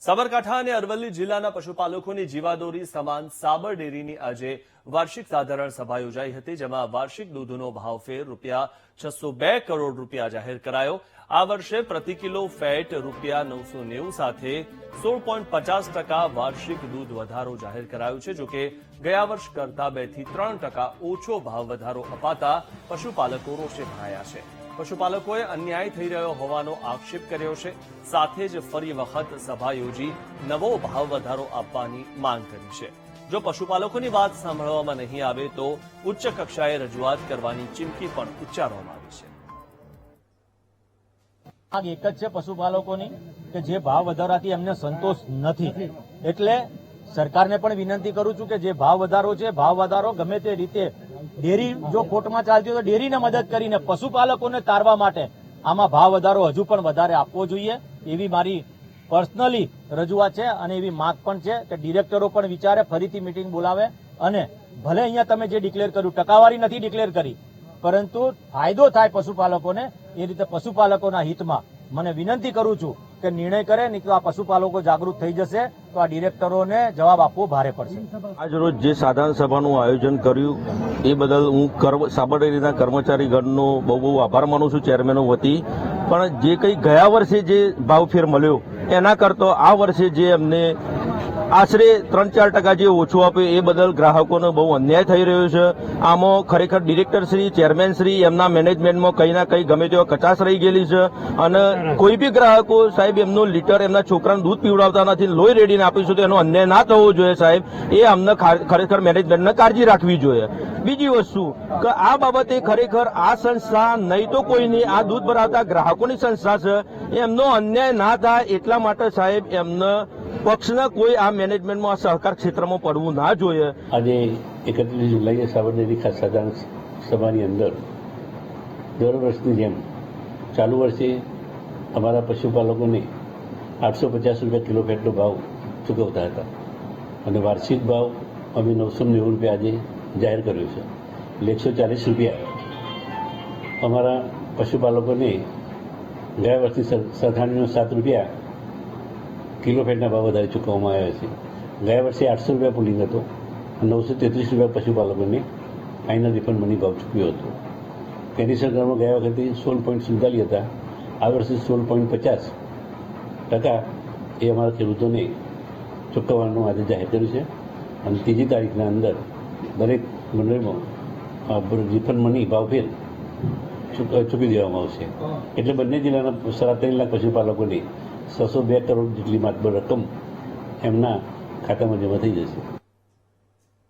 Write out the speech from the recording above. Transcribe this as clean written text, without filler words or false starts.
સાબરકાંઠા અને અરવલ્લી જિલ્લાના પશુપાલકોની જીવાદોરી સમાન સાબર ડેરીની આજે વાર્ષિક સાધારણ સભા યોજાઈ હતી, જેમાં વાર્ષિક દૂધનો ભાવફેર ₹602 કરોડ જાહેર કરાયો। આ વર્ષે પ્રતિ કિલો ફેટ ₹990 સાથે 16.50% વાર્ષિક દૂધ વધારો જાહેર કરાયો છે। જોકે ગયા વર્ષ કરતા 2 થી 3% ઓછો ભાવ વધારો અપાતા પશુપાલકો રોષે ભરાયા છે। પશુપાલકોએ અન્યાય થઈ રહ્યો હોવાનો આક્ષેપ કર્યો છે। સાથે જ ફરી વખત સભા યોજી નવો ભાવ વધારો આપવાની માંગ કરી છે। જો પશુપાલકોની વાત સાંભળવામાં નહીં આવે તો ઉચ્ચ કક્ષાએ રજૂઆત કરવાની ચીમકી પણ ઉચ્ચારવામાં આવી છે। એક જ છે પશુપાલકોની કે જે ભાવ વધારાથી એમને સંતોષ નથી, એટલે સરકારને પણ વિનંતી કરું છું કે જે ભાવ વધારો છે, ભાવ વધારો ગમે તે રીતે ડેરી જો ખોટમાં ચાલતી હોય તો ડેરીને મદદ કરીને પશુપાલકોને તારવા માટે આમાં ભાવ વધારો હજુ પણ વધારે આપવો જોઈએ, એવી મારી પર્સનલી રજૂઆત છે અને એવી માંગ પણ છે કે ડિરેક્ટરો પણ વિચારે, ફરીથી મીટિંગ બોલાવે અને ભલે અહીંયા તમે જે ડિક્લેર કર્યું ટકાવારી નથી ડિક્લેર કરી, પરંતુ ફાયદો થાય પશુપાલકોને એ રીતે પશુપાલકોના હિતમાં મને વિનંતી કરું છું કે નિર્ણય કરે, નહીં તો આ પશુપાલકો જાગૃત થઈ જશે તો આ ડિરેક્ટરોને જવાબ આપવો ભારે પડશે। આજ રોજ જે સાધારણ સભાનું આયોજન કર્યું એ બદલ હું સાબર ડેરીના કર્મચારીગણનો બહુ આભાર માનું છું, ચેરમેનો વતી। પણ જે કંઈ ગયા વર્ષે જે ભાવફેર મળ્યો એના કરતો આ વર્ષે જે અમને આશરે 3-4% જે ઓછું આપ્યું એ બદલ ગ્રાહકોનો બહુ અન્યાય થઈ રહ્યો છે। આમાં ખરેખર ડિરેક્ટરશ્રી, ચેરમેનશ્રી એમના મેનેજમેન્ટમાં કંઈ ના કંઈ ગમે તેવા કચાશ રહી ગયેલી છે અને કોઈ બી ગ્રાહકો સાહેબ એમનું લીટર એમના છોકરાને દૂધ પીવડાવતા નથી, લોહી રેડીને આપીશું તો એનો અન્યાય ના થવો જોઈએ સાહેબ, એ અમને ખરેખર મેનેજમેન્ટને કાળજી રાખવી જોઈએ। બીજી વસ્તુ કે આ બાબતે ખરેખર આ સંસ્થા નહીં તો કોઈની આ દૂધ ભરાવતા ગ્રાહકોની સંસ્થા છે, એમનો અન્યાય ના થાય એટલા માટે સાહેબ એમને પક્ષના કોઈ આ મેનેજમેન્ટમાં સહકાર ક્ષેત્રમાં પડવું ના જોઈએ। આજે 31 જુલાઈએ સાબર ડેરી ખાસ સાધારણ સભાની અંદર દર વર્ષની જેમ ચાલુ વર્ષે અમારા પશુપાલકોને ₹850 કિલો ફેટનો ભાવ ચૂકવતા હતા અને વાર્ષિક ભાવ અમે ₹990 આજે જાહેર કર્યો છે, એટલે ₹140 અમારા પશુપાલકોને ગયા વર્ષની સરખામણીમાં ₹7 કિલો ફેટના ભાવ વધારે ચૂકવવામાં આવ્યા છે। ગયા વર્ષે ₹800 પુલિંગ હતો, ₹933 પશુપાલકોને ફાઇનલ રિફંડ મની ભાવ ચૂક્યો હતો। કેન્દ્ર સરકારમાં ગયા વખતે 16.47 હતા, આ વર્ષે 16.50% એ અમારા ખેડૂતોને ચૂકવવાનું આજે જાહેર કર્યું છે અને 3જી તારીખના અંદર દરેક મંડળીમાં રિફંડ મની ભાવફેર ચૂકી દેવામાં આવશે, એટલે બંને જિલ્લાના 3.5 લાખ પશુપાલકોને ₹602 કરોડ જેટલી માતબર રકમ એમના ખાતામાં જમા થઈ જશે।